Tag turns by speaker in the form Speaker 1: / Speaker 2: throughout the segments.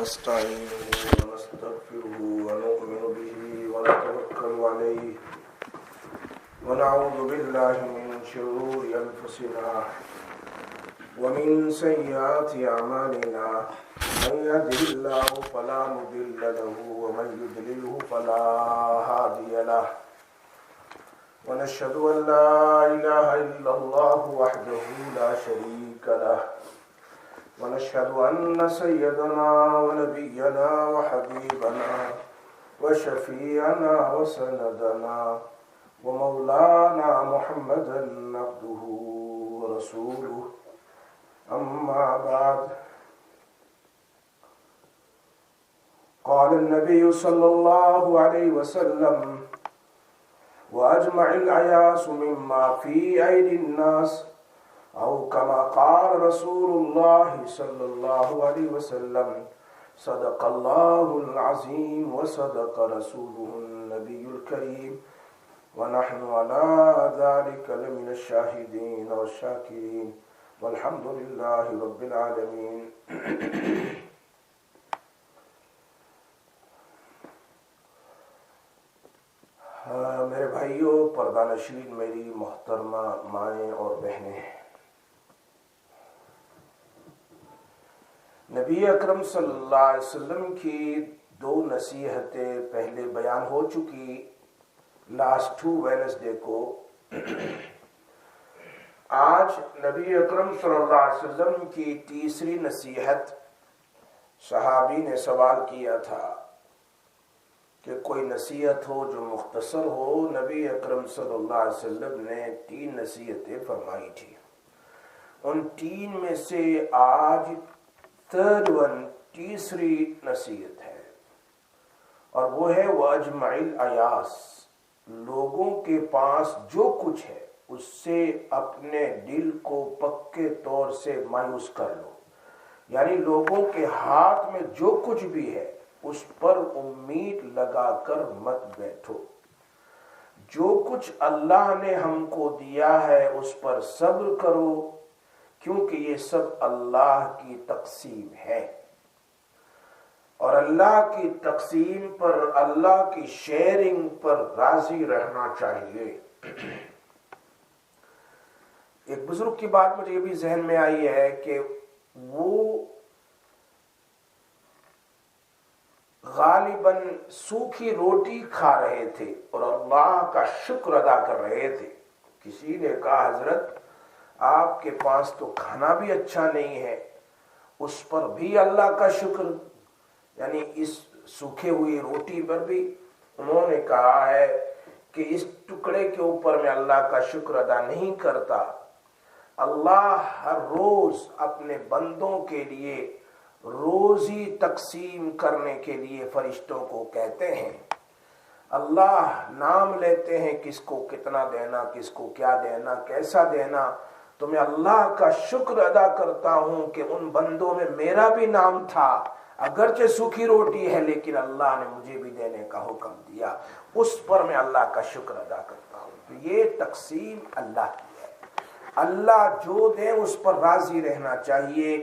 Speaker 1: ونستعينه ونستغفره ونؤمن به ونتوكل عليه ونعوذ بالله من شرور أنفسنا ومن سيئات أعمالنا من يهده الله فلا مضل له ومن يضلله فلا هادي له ونشهد أن لا إله إلا الله وحده لا شريك له ونشهد أن سيدنا ونبينا وحبيبنا وشفيعنا وسندنا ومولانا محمدا عبده ورسوله أما بعد قال النبي صلى الله عليه وسلم وأجمع الأياس مما في أيدي الناس أو كما قال رسول الله صلى الله عليه وسلم صدق الله العظيم وصدق رسوله النبي الكريم ونحن على ذلك لمن الشاهدين والشاكرين والحمد لله رب العالمين. میرے بھائیوں، پردہ نشین میری محترمہ مائیں اور بہنیں، نبی اکرم صلی اللہ علیہ وسلم کی دو نصیحتیں پہلے بیان ہو چکی لاسٹ 2 ویڈنسڈے کو. آج نبی اکرم صلی اللہ علیہ وسلم کی تیسری نصیحت. صحابی نے سوال کیا تھا کہ کوئی نصیحت ہو جو مختصر ہو. نبی اکرم صلی اللہ علیہ وسلم نے 3 نصیحتیں فرمائی تھی. ان 3 میں سے آج تھرڈ ون تیسری نصیحت ہے، اور وہ ہے وَأَجْمَعِ الْأَيَاسِ. لوگوں کے پاس جو کچھ ہے اس سے اپنے دل کو پکے طور سے مایوس کر لو. یعنی لوگوں کے ہاتھ میں جو کچھ بھی ہے اس پر امید لگا کر مت بیٹھو. جو کچھ اللہ نے ہم کو دیا ہے اس پر صبر کرو، کیونکہ یہ سب اللہ کی تقسیم ہے، اور اللہ کی تقسیم پر، اللہ کی شیئرنگ پر راضی رہنا چاہیے. ایک بزرگ کی بات مجھے یہ بھی ذہن میں آئی ہے کہ وہ غالباً سوکھی روٹی کھا رہے تھے اور اللہ کا شکر ادا کر رہے تھے. کسی نے کہا حضرت آپ کے پاس تو کھانا بھی اچھا نہیں ہے، اس پر بھی اللہ کا شکر، یعنی اس سوکھے ہوئی روٹی پر بھی. انہوں نے کہا ہے کہ اس ٹکڑے کے اوپر میں اللہ کا شکر ادا نہیں کرتا. اللہ ہر روز اپنے بندوں کے لیے روزی تقسیم کرنے کے لیے فرشتوں کو کہتے ہیں. اللہ نام لیتے ہیں کس کو کتنا دینا، کس کو کیا دینا، کیسا دینا. تو میں اللہ کا شکر ادا کرتا ہوں کہ ان بندوں میں میرا بھی نام تھا، اگرچہ سوکھی روٹی ہے لیکن اللہ نے مجھے بھی دینے کا حکم دیا. اس پر میں اللہ کا شکر ادا کرتا ہوں. تو یہ تقسیم اللہ کی ہے. اللہ جو دے اس پر راضی رہنا چاہیے.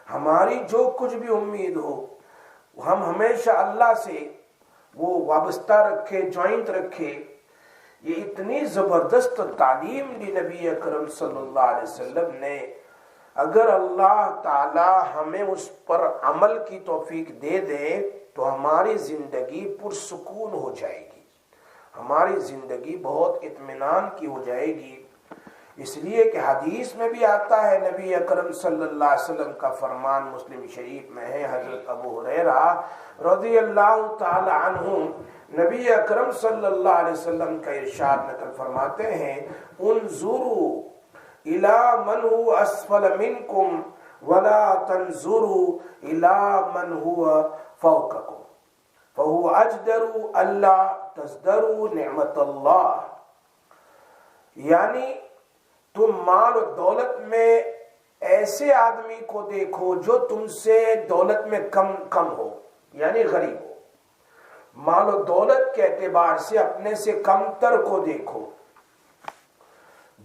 Speaker 1: ہماری جو کچھ بھی امید ہو ہم ہمیشہ اللہ سے وہ وابستہ رکھے، جوائنٹ رکھے. یہ اتنی زبردست تعلیم دی نبی اکرم صلی اللہ علیہ وسلم نے. اگر اللہ تعالی ہمیں اس پر عمل کی توفیق دے دے تو ہماری زندگی پرسکون ہو جائے گی، ہماری زندگی بہت اطمینان کی ہو جائے گی. اس لیے کہ حدیث میں بھی آتا ہے، نبی اکرم صلی اللہ علیہ وسلم کا فرمان مسلم شریف میں ہے. حضرت ابو ہریرہ رضی اللہ تعالی عنہ نبی اکرم صلی اللہ علیہ وسلم کا ارشاد نقل فرماتے ہیں، انظروا الی من هو اسفل منکم ولا تنظروا الی من هو فوقکم فهو اجدر الا تزدروا نعمت اللہ. یعنی تم مال و دولت میں ایسے آدمی کو دیکھو جو تم سے دولت میں کم ہو، یعنی غریب ہو. مال و دولت کے اعتبار سے اپنے سے کم تر کو دیکھو.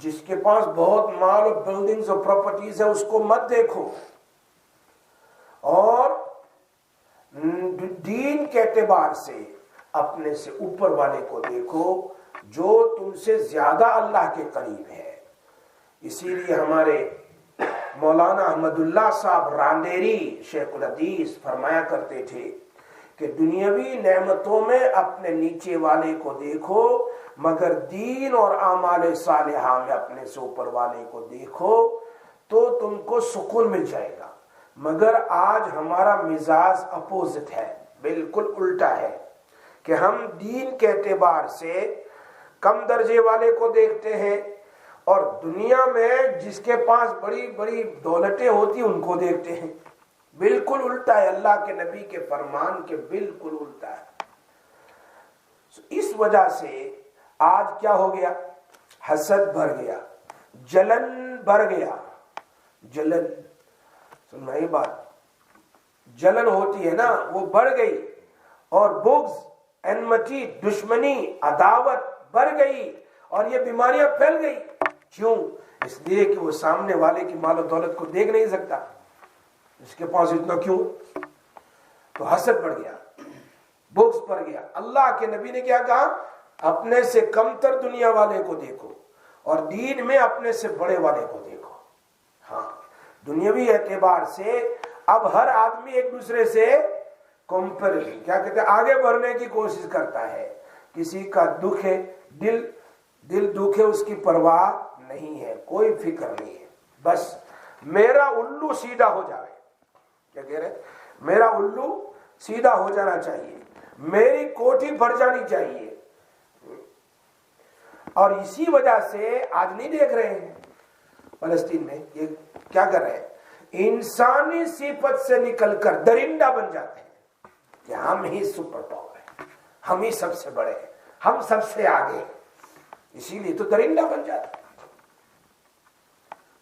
Speaker 1: جس کے پاس بہت مال اور بلڈنگز اور پراپرٹیز ہے اس کو مت دیکھو، اور اعتبار سے اپنے سے اوپر والے کو دیکھو جو تم سے زیادہ اللہ کے قریب ہے۔ اسی لیے ہمارے مولانا احمد اللہ صاحب راندیری شیخ الحدیث فرمایا کرتے تھے کہ دنیاوی نعمتوں میں اپنے نیچے والے کو دیکھو، مگر دین اور اعمال صالحہ میں اپنے سے اوپر والے کو دیکھو تو تم کو سکون مل جائے گا۔ مگر آج ہمارا مزاج اپوزٹ ہے، بالکل الٹا ہے کہ ہم دین کے اعتبار سے کم درجے والے کو دیکھتے ہیں اور دنیا میں جس کے پاس بڑی بڑی دولتیں ہوتی ان کو دیکھتے ہیں۔ بالکل الٹا ہے، اللہ کے نبی کے فرمان کے بالکل الٹا ہے۔ اس وجہ سے آج کیا ہو گیا؟ حسد بڑھ گیا، جلن بڑھ گیا۔ جلن سننا یہ بات، جلن ہوتی ہے نا وہ بڑھ گئی، اور بغض، انمتی، دشمنی، عداوت بڑھ گئی، اور یہ بیماریاں پھیل گئی۔ کیوں؟ اس لیے کہ وہ سامنے والے کی مال و دولت کو دیکھ نہیں سکتا، اس کے پاس اتنا کیوں؟ تو حسد بڑھ گیا، بغض بڑھ گیا۔ اللہ کے نبی نے کیا کہا؟ اپنے سے کم تر دنیا والے کو دیکھو اور دین میں اپنے سے بڑے والے کو دیکھو۔ ہاں، دنیاوی اعتبار سے اب ہر آدمی ایک دوسرے سے کمپیریزن، کیا کہتے ہیں، آگے بڑھنے کی کوشش کرتا ہے۔ کسی کا دکھ ہے، دل دکھ ہے، اس کی پرواہ نہیں ہے، کوئی فکر نہیں ہے، بس میرا الو سیدھا ہو جائے۔ کیا کہہ رہے؟ میرا الو سیدھا ہو جانا چاہیے، میری کوٹھی بڑھ جانی چاہیے۔ اور اسی وجہ سے آج نہیں دیکھ رہے ہیں فلسطین میں یہ کیا کر رہے ہیں؟ انسانی صفت سے نکل کر درندہ بن جاتے ہیں کہ ہم ہی سپر پاور ہیں، ہم ہی سب سے بڑے ہیں، ہم سب سے آگے ہیں، اسی لیے تو درندہ بن جاتے ہیں۔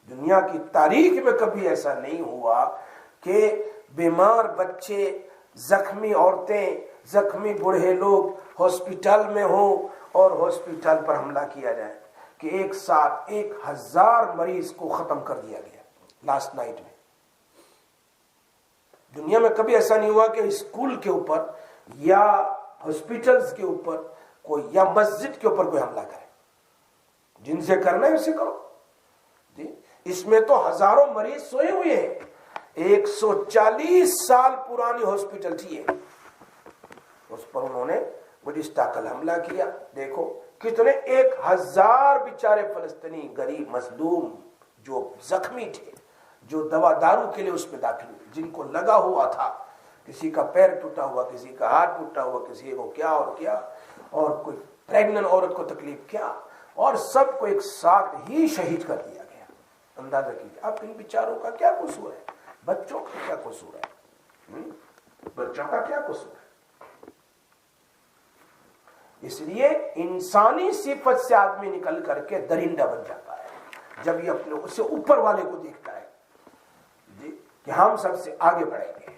Speaker 1: دنیا کی تاریخ میں کبھی ایسا نہیں ہوا کہ بیمار بچے، زخمی عورتیں، زخمی بوڑھے لوگ ہاسپٹل میں ہوں اور ہاسپٹل پر حملہ کیا جائے کہ ایک ساتھ 1000 مریض کو ختم کر دیا گیا لاسٹ نائٹ میں۔ دنیا میں کبھی ایسا نہیں ہوا کہ اسکول کے اوپر یا ہاسپٹلز کے اوپر کوئی یا مسجد کے اوپر کوئی حملہ کرے۔ جن سے کرنا ہے اسے کرو۔ اس میں تو ہزاروں مریض سوئے ہوئے ہیں، 140 سال پرانی ہاسپٹل تھی، اس پر انہوں نے بڈسٹاکل حملہ کیا۔ دیکھو کتنے 1000 بیچارے فلسطینی غریب مظلوم جو زخمی تھے، جو دوا دارو کے لیے اس میں داخل ہوئے، جن کو لگا ہوا تھا، کسی کا پیر ٹوٹا ہوا، کسی کا ہاتھ ٹوٹا ہوا، کسی کو کیا اور کیا، اور کوئی پریگننٹ عورت کو تکلیف کیا، اور سب کو ایک ساتھ ہی شہید کر دیا گیا۔ اندازہ کیجیے اب ان بیچاروں کا کیا قصور ہے، بچوں کا کیا قصور ہے، بچوں کا کیا قصور ہے۔ اس لیے انسانی صفت سے آدمی نکل کر کے درندہ بن جاتا ہے جب یہ اپنے اس سے اوپر والے کو دیکھتا ہے جی کہ ہم سب سے آگے بڑھیں گے۔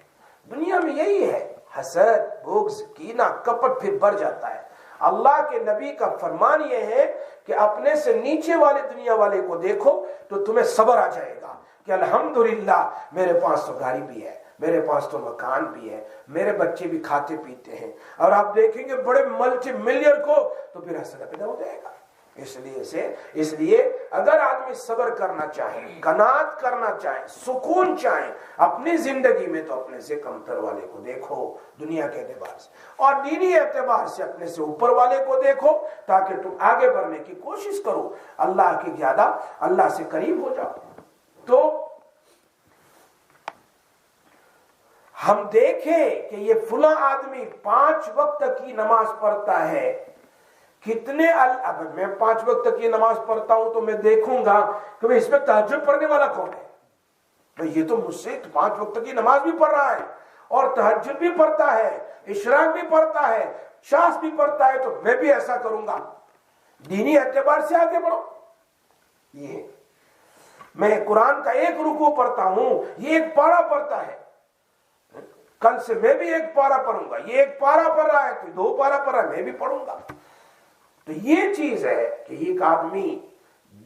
Speaker 1: دنیا میں یہی ہے، حسد، بغض، کینہ، کپٹ پھر بڑھ جاتا ہے۔ اللہ کے نبی کا فرمان یہ ہے کہ اپنے سے نیچے والے دنیا والے کو دیکھو تو تمہیں صبر آ جائے گا کہ الحمدللہ میرے پاس تو گاڑی بھی ہے، میرے پاس تو مکان بھی ہے، میرے بچے بھی کھاتے پیتے ہیں، اور آپ دیکھیں گے بڑے ملٹی ملینئر کو تو پھر حسد پیدا ہو جائے گا۔ اس لیے اگر آدمی صبر کرنا چاہے، قناعت کرنا چاہے، سکون چاہے اپنی زندگی میں، تو اپنے سے کمتر والے کو دیکھو دنیا کے اعتبار سے، اور دینی اعتبار سے اپنے سے اوپر والے کو دیکھو تاکہ تم آگے بڑھنے کی کوشش کرو، اللہ کی زیادہ اللہ سے قریب ہو جاؤ۔ تو ہم دیکھیں کہ یہ فلاں آدمی 5 وقت کی نماز پڑھتا ہے، کتنے اب میں 5 وقت کی نماز پڑھتا ہوں تو میں دیکھوں گا کہ اس میں تہجد پڑھنے والا کون ہے۔ بھئی یہ تو مجھ سے 5 وقت کی نماز بھی پڑھ رہا ہے اور تہجد بھی پڑھتا ہے، اشراق بھی پڑھتا ہے، شاس بھی پڑھتا ہے، تو میں بھی ایسا کروں گا۔ دینی اعتبار سے آگے بڑھو۔ یہ میں قرآن کا 1 رکوع پڑھتا ہوں، یہ 1 پارہ پڑھتا ہے، کل سے میں بھی 1 پارہ پڑھوں گا، یہ 1 پارہ پڑھ رہا ہے تو 2 پارہ پڑھ رہا ہے، میں بھی پڑھوں گا۔ تو یہ چیز ہے کہ ایک آدمی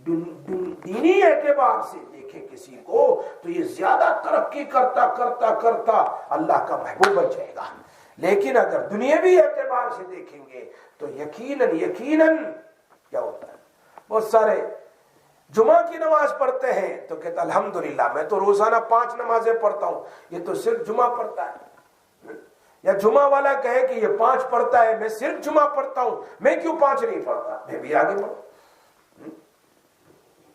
Speaker 1: دینی اعتبار سے دیکھے کسی کو تو یہ زیادہ ترقی کرتا کرتا کرتا اللہ کا محبوب بن جائے گا، لیکن اگر دنیاوی اعتبار سے دیکھیں گے تو یقیناً کیا ہوتا ہے، بہت سارے جمعہ کی نماز پڑھتے ہیں تو کہتا الحمدللہ میں تو روزانہ 5 نمازیں پڑھتا ہوں، یہ تو صرف جمعہ پڑھتا ہے. یا جمعہ والا کہے کہ یہ 5 پڑھتا ہے، میں صرف جمعہ پڑھتا ہوں، میں کیوں 5 نہیں پڑھتا، میں بھی آگے بڑھوں.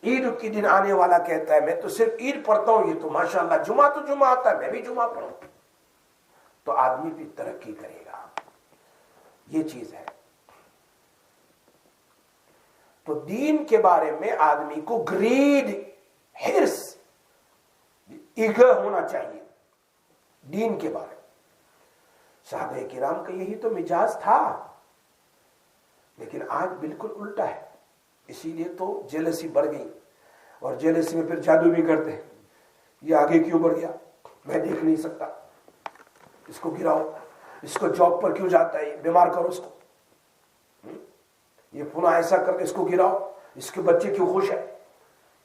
Speaker 1: عید کے دن آنے والا کہتا ہے میں تو صرف عید پڑھتا ہوں، یہ تو ماشاءاللہ جمعہ تو جمعہ آتا ہے، میں بھی جمعہ پڑھوں. تو آدمی بھی ترقی کرے گا. یہ چیز ہے. تو دین کے بارے میں آدمی کو گریڈ، ہرس، ایگر ہونا چاہیے دین کے بارے میں. صحابہ کرام کا یہی تو مزاج تھا، لیکن آج بالکل الٹا ہے. اسی لیے تو جیلسی بڑھ گئی، اور جیلسی میں پھر جادو بھی کرتے ہیں. یہ آگے کیوں بڑھ گیا، میں دیکھ نہیں سکتا، اس کو گراؤ، اس کو جاب پر کیوں جاتا ہے، بیمار کرو اس کو، یہ پناہ ایسا کر کے اس کو گراؤ، اس کے بچے کیوں خوش ہے.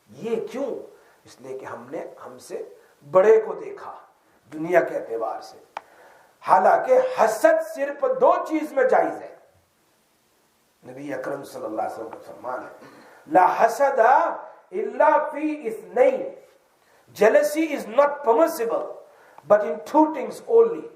Speaker 1: یہ کیوں؟ اس لیے کہ ہم سے بڑے کو دیکھا دنیا کے اعتبار سے. حالانکہ حسد صرف 2 چیز میں جائز ہے. نبی اکرم صلی اللہ علیہ وسلم کا فرمان ہے لا حسد الا فی اثنین. jealousy is not permissible but in 2 things only.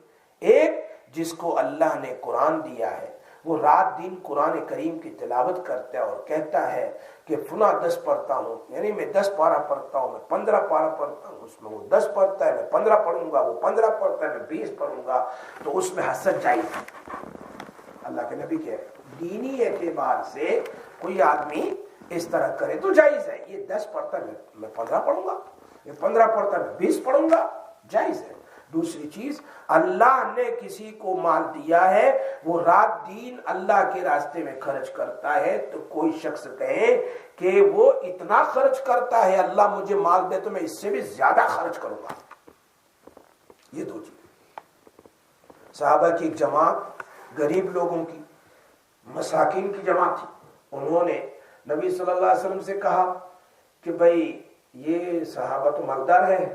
Speaker 1: ایک، جس کو اللہ نے قرآن دیا ہے وہ رات دن قرآن کریم کی تلاوت کرتا ہے اور کہتا ہے کہ فلاں 10 پڑھتا ہوں، یعنی میں 10 پارہ پڑھتا ہوں، میں 15 پارہ پڑھتا ہوں، اس میں وہ 10 پڑھتا ہے، میں 15 پڑھوں گا، وہ 15 پڑھتا ہے، میں 20 پڑھوں گا، تو اس میں حسد جائز ہے. اللہ کے نبی کے دینی اعتبار سے کوئی آدمی اس طرح کرے تو جائز ہے. یہ 10 پڑھتا ہے، میں 15 پڑھوں گا، یہ 15 پڑھتا ہے، میں 20 پڑھوں گا، جائز ہے. دوسری چیز، اللہ نے کسی کو مال دیا ہے، وہ رات دن اللہ کے راستے میں خرچ کرتا ہے، تو کوئی شخص کہے کہ وہ اتنا خرچ کرتا ہے، اللہ مجھے مال دے تو میں اس سے بھی زیادہ خرچ کروں گا. یہ 2 چیز. صحابہ کی ایک جماعت غریب لوگوں کی، مساکین کی جماعت تھی. انہوں نے نبی صلی اللہ علیہ وسلم سے کہا کہ بھئی یہ صحابہ تو مالدار ہیں،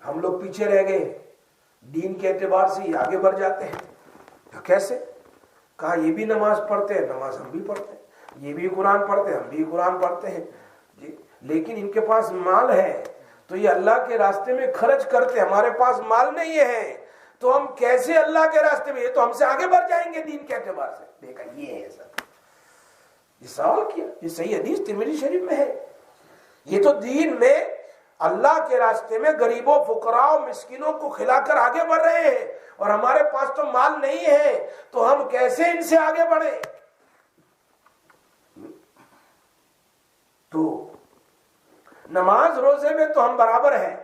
Speaker 1: ہم لوگ پیچھے رہ گئے، دین کے اعتبار سے یہ آگے بڑھ جاتے ہیں. تو کیسے؟ کہا یہ بھی نماز پڑھتے ہیں، نماز ہم بھی پڑھتے ہیں، یہ بھی قرآن پڑھتے ہیں، ہم بھی قرآن پڑھتے ہیں جی، لیکن ان کے پاس مال ہے تو یہ اللہ کے راستے میں خرچ کرتے، ہمارے پاس مال نہیں ہے تو ہم کیسے اللہ کے راستے میں، یہ تو ہم سے آگے بڑھ جائیں گے دین کے اعتبار سے. دیکھا یہ ہے سب. یہ سوال کیا، یہ صحیح حدیث ترمذی شریف میں ہے. یہ تو دین میں اللہ کے راستے میں غریبوں، فقراء، مسکینوں کو کھلا کر آگے بڑھ رہے ہیں، اور ہمارے پاس تو مال نہیں ہے تو ہم کیسے ان سے آگے بڑھیں. تو نماز روزے میں تو ہم برابر ہیں،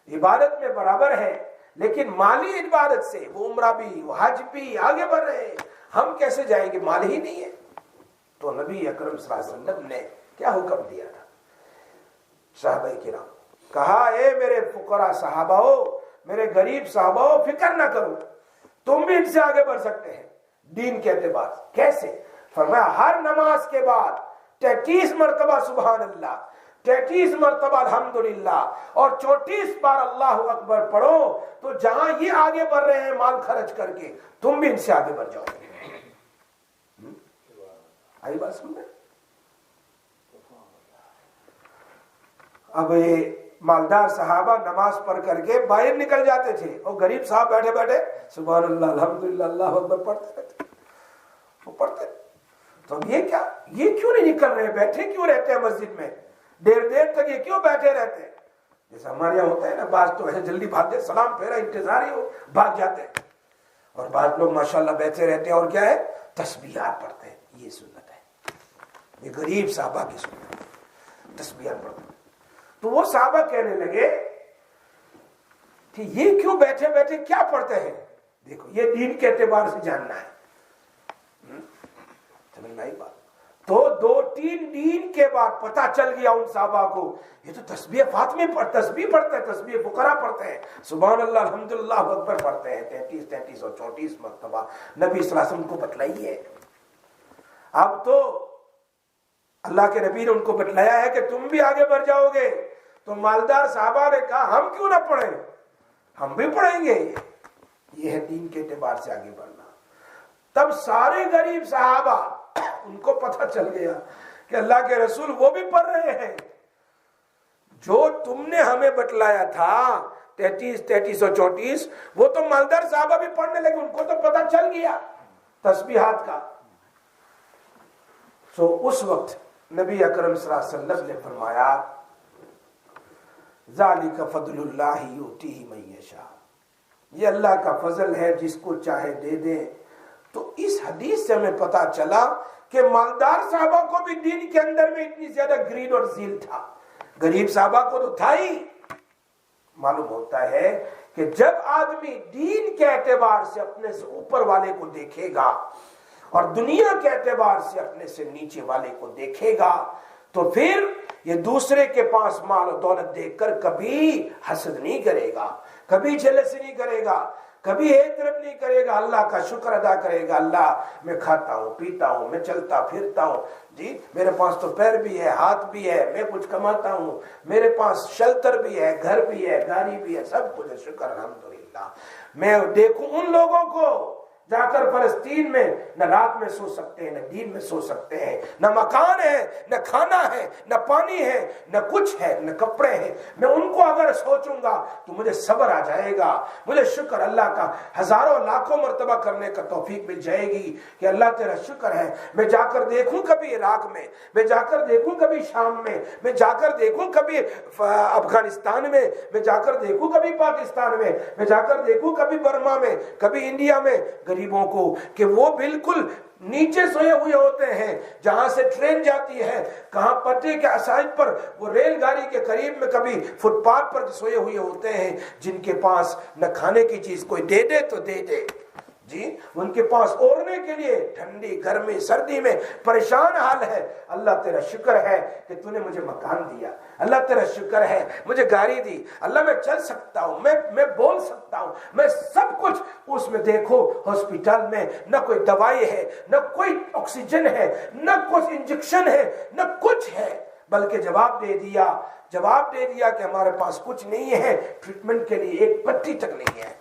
Speaker 1: عبادت میں برابر ہیں، لیکن مالی عبادت سے وہ عمرہ بھی، وہ حج بھی آگے بڑھ رہے ہیں، ہم کیسے جائیں گے، مال ہی نہیں ہے. تو نبی اکرم صلی اللہ علیہ وسلم نے کیا حکم دیا تھا؟ صحابہ کرام کہا اے میرے فقراء صحابہ ہو، میرے غریب صحابہ ہو، فکر نہ کرو، تم بھی ان سے آگے بڑھ سکتے ہیں دین کے اعتبار سے. کیسے؟ فرمایا ہر نماز کے بعد 33 مرتبہ سبحان اللہ، 33 مرتبہ الحمدللہ اور 34 بار اللہ اکبر پڑھو، تو جہاں یہ آگے بڑھ رہے ہیں مال خرچ کر کے، تم بھی ان سے آگے بڑھ جاؤ گے. آئی بات سن رہے؟ اب یہ مالدار صحابہ نماز پڑھ کر کے باہر نکل جاتے تھے، اور غریب صاحب بیٹھے بیٹھے سبحان اللہ الحمدللہ اللہ اکبر پڑھتے رہتے، وہ پڑھتے. تو یہ کیا، یہ کیوں نہیں نکل رہے، بیٹھے کیوں رہتے ہیں مسجد میں دیر دیر تک، یہ کیوں بیٹھے رہتے ہیں؟ جیسے ہمارے یہاں ہوتا ہے نا، بعض تو ایسے جلدی بھاگتے، سلام پھیرا انتظار ہی ہو بھاگ جاتے ہیں، اور بعض لوگ ماشاءاللہ بیٹھے رہتے ہیں اور کیا ہے، تسبیحات پڑھتے ہیں. یہ سنت ہے، یہ غریب صحابہ کی سنت ہے، تسبیحات پڑھتے ہیں. تو وہ صحابہ کہنے لگے کہ یہ کیوں بیٹھے بیٹھے کیا پڑھتے ہیں؟ دیکھو یہ دین کے اعتبار سے جاننا ہے، سمجھنا ہی بات. تو 2-3 دن کے بعد پتا چل گیا ان صحابہ کو، یہ تو تسبیح فاطمی تسبیح پڑھتے ہیں، تسبیح فقراء پڑھتے ہیں، سبحان اللہ الحمدللہ اکبر پڑھتے ہیں 33 اور 34 مرتبہ. نبی صلی اللہ علیہ وسلم کو بتلائی ہے. اب تو اللہ کے نبی نے ان کو بتلایا ہے کہ تم بھی آگے بڑھ جاؤ گے. تو مالدار صحابہ نے کہا ہم کیوں نہ پڑھیں، ہم بھی پڑھیں گے. یہ ہے دین کے اعتبار سے آگے بڑھنا۔ تب سارے غریب صحابہ ان کو پتہ چل گیا کہ اللہ کے رسول وہ بھی پڑھ رہے ہیں جو تم نے ہمیں بتلایا تھا 33 اور 34، وہ تو مالدار صحابہ بھی پڑھنے لگے، ان کو تو پتہ چل گیا تسبیحات کا۔ سو اس وقت نبی اکرم صلی اللہ علیہ وسلم نے فرمایا ذالک فضل اللہ یؤتیہ من یشاء، یہ اللہ کا فضل ہے جس کو چاہے دے دے۔ تو اس حدیث سے ہمیں پتا چلا کہ مالدار صحابہ کو بھی دین کے اندر میں اتنی زیادہ گرین اور ذیل تھا، غریب صحابہ کو تو تھا ہی۔ معلوم ہوتا ہے کہ جب آدمی دین کے اعتبار سے اپنے سے اوپر والے کو دیکھے گا اور دنیا کے اعتبار سے اپنے سے نیچے والے کو دیکھے گا تو پھر یہ دوسرے کے پاس مال و دولت دیکھ کر کبھی حسد نہیں کرے گا، کبھی جلسی نہیں کرے گا، کبھی اعتراف نہیں کرے گا، اللہ کا شکر ادا کرے گا۔ اللہ میں کھاتا ہوں، پیتا ہوں، میں چلتا پھرتا ہوں، جی میرے پاس تو پیر بھی ہے، ہاتھ بھی ہے، میں کچھ کماتا ہوں، میرے پاس شیلٹر بھی ہے، گھر بھی ہے، گاڑی بھی ہے، سب کچھ ہے، شکر الحمدللہ۔ میں دیکھوں ان لوگوں کو جا کر فلسطین میں نہ رات میں سو سکتے ہیں، نہ دن میں سو سکتے ہیں، نہ مکان ہے، نہ کھانا ہے، نہ پانی ہے، نہ کچھ ہے، نہ کپڑے ہیں۔ میں ان کو اگر سوچوں گا تو مجھے صبر آ جائے گا، مجھے شکر اللہ کا ہزاروں لاکھوں مرتبہ کرنے کا توفیق مل جائے گی کہ اللہ تیرا شکر ہے۔ میں جا کر دیکھوں کبھی عراق میں، میں جا کر دیکھوں کبھی شام میں جا کر دیکھوں کبھی افغانستان میں جا کر دیکھوں کبھی پاکستان میں جا کر دیکھوں کبھی برما میں، کبھی انڈیا میں، غریبوں کو کہ وہ بالکل نیچے سوئے ہوئے ہوتے ہیں، جہاں سے ٹرین جاتی ہے، کہاں پٹری کے سائڈ پر وہ ریل گاڑی کے قریب میں کبھی فٹ پاتھ پر سوئے ہوئے ہوتے ہیں، جن کے پاس نہ کھانے کی چیز کوئی دے دے تو دے دے، جی ان کے پاس اوڑھنے کے لیے ٹھنڈی گرمی سردی میں پریشان حال ہے۔ اللہ تیرا شکر ہے کہ تو نے مجھے مکان دیا، اللہ تیرا شکر ہے مجھے گاڑی دی، اللہ میں چل سکتا ہوں، میں بول سکتا ہوں، میں سب کچھ اس میں۔ دیکھو ہاسپٹل میں نہ کوئی دوائی ہے، نہ کوئی آکسیجن ہے، نہ کوئی انجیکشن ہے، نہ کچھ ہے، بلکہ جواب دے دیا کہ ہمارے پاس کچھ نہیں ہے، ٹریٹمنٹ کے لیے ایک پٹی تک نہیں ہے۔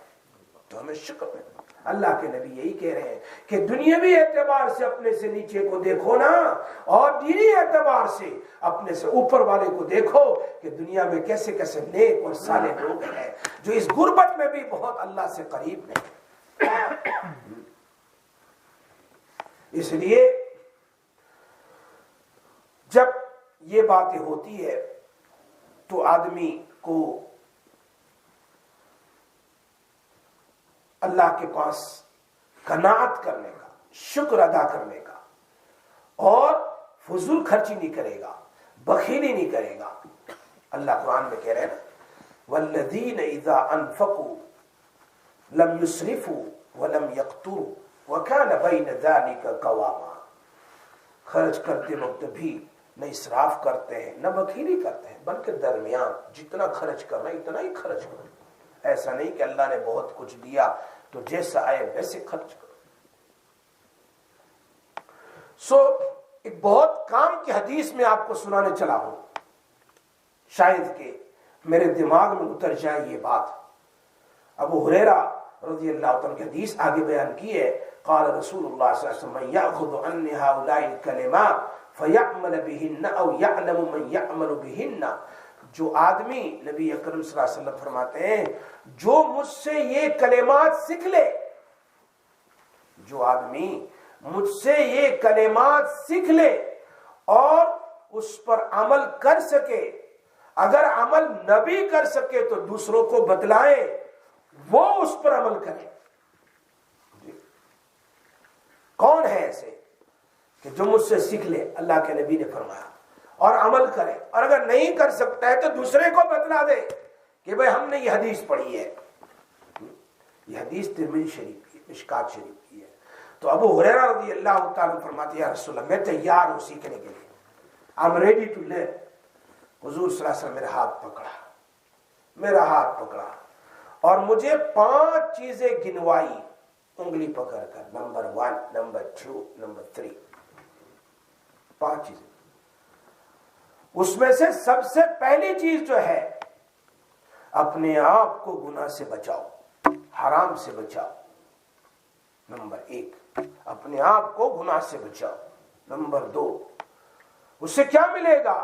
Speaker 1: تو ہمیں شکر ہے۔ اللہ کے نبی یہی کہہ رہے ہیں کہ دنیاوی اعتبار سے اپنے سے نیچے کو دیکھو نا، اور دینی اعتبار سے اپنے سے اوپر والے کو دیکھو کہ دنیا میں کیسے کیسے نیک اور صالح لوگ ہیں جو اس غربت میں بھی بہت اللہ سے قریب ہیں۔ اس لیے جب یہ باتیں ہوتی ہے تو آدمی کو اللہ کے پاس قناعت کرنے کا، شکر ادا کرنے کا، اور فضول خرچی نہیں کرے گا، بخیلی نہیں کرے گا۔ اللہ قرآن میں کہہ رہے ہیں نا والذین اذا انفقوا لم يسرفوا ولم يقتروا وكان بين ذلك قواما، خرچ کرتے وقت بھی نہ اسراف کرتے ہیں نہ بخیلی کرتے ہیں، بلکہ درمیان، جتنا خرچ کرنا اتنا ہی خرچ کرو۔ ایسا نہیں کہ اللہ نے بہت کچھ دیا تو جیسا آئے ویسے خرچ کرو۔ ایک بہت کام کی حدیث میں آپ کو سنانے چلا ہوں، شاید کہ میرے دماغ میں اتر جائے یہ بات۔ ابو ہریرہ رضی اللہ عنہ کی حدیث آگے بیان کی ہے، قال رسول اللہ صلی اللہ علیہ وسلم من یأخذ عنی هؤلاء الکلمات فیعمل بہن او یعلم من یعمل بہن، جو آدمی، نبی اکرم صلی اللہ علیہ وسلم فرماتے ہیں، جو مجھ سے یہ کلمات سیکھ لے، جو آدمی مجھ سے یہ کلمات سیکھ لے اور اس پر عمل کر سکے، اگر عمل نہ بھی کر سکے تو دوسروں کو بتلائے، وہ اس پر عمل کرے۔ کون ہے ایسے کہ جو مجھ سے سیکھ لے، اللہ کے نبی نے فرمایا، اور عمل کرے، اور اگر نہیں کر سکتا ہے تو دوسرے کو بتلا دے کہ بھئی ہم نے یہ حدیث پڑھی ہے۔ یہ حدیث ترمذی شریف کی، مشکات شریف کی ہے۔ تو ابو ہریرہ رضی اللہ تعالیٰ فرماتے ہیں یا رسول اللہ میں تیار ہوں سیکھنے کے لیے، I'm ready to learn۔ حضور صلی اللہ علیہ وسلم میرا ہاتھ پکڑا اور مجھے 5 چیزیں گنوائی انگلی پکڑ کر، نمبر 1، نمبر 2، نمبر 3، 5 چیزیں۔ اس میں سے سب سے پہلی چیز جو ہے، اپنے آپ کو گناہ سے بچاؤ، حرام سے بچاؤ، نمبر 1۔ اپنے آپ کو گناہ سے بچاؤ، نمبر 2۔ اس سے کیا ملے گا؟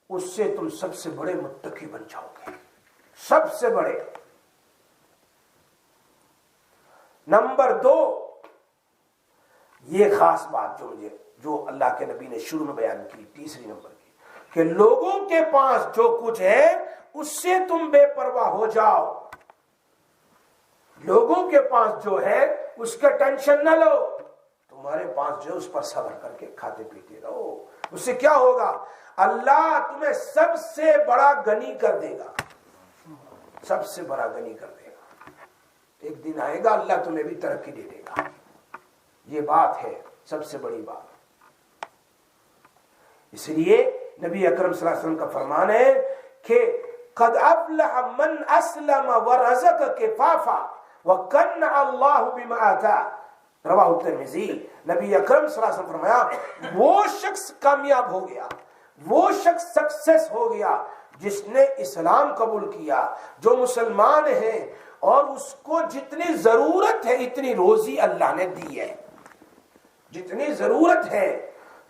Speaker 1: اس سے تم سب سے بڑے متقی بن جاؤ گے، سب سے بڑے۔ نمبر 2، یہ خاص بات جو اللہ کے نبی نے شروع میں بیان کی، تیسری نمبر کی، کہ لوگوں کے پاس جو کچھ ہے اس سے تم بے پرواہ ہو جاؤ۔ لوگوں کے پاس جو ہے اس کا ٹینشن نہ لو، تمہارے پاس جو اس پر صبر کر کے کھاتے پیتے رہو۔ اس سے کیا ہوگا؟ اللہ تمہیں سب سے بڑا غنی کر دے گا، سب سے بڑا غنی کر دے گا۔ ایک دن آئے گا اللہ تمہیں بھی ترقی دے دے گا، یہ بات ہے سب سے بڑی بات۔ اس لیے نبی اکرم صلی اللہ علیہ وسلم کا فرمان ہے کہ قد افلح من اسلم ورزق کفافا وقنع اللہ بما آتا، رواہ الترمذی۔ نبی اکرم صلی اللہ علیہ وسلم فرمایا وہ شخص کامیاب ہو گیا، وہ شخص سکسیس ہو گیا جس نے اسلام قبول کیا، جو مسلمان ہے اور اس کو جتنی ضرورت ہے اتنی روزی اللہ نے دی ہے، جتنی ضرورت ہے۔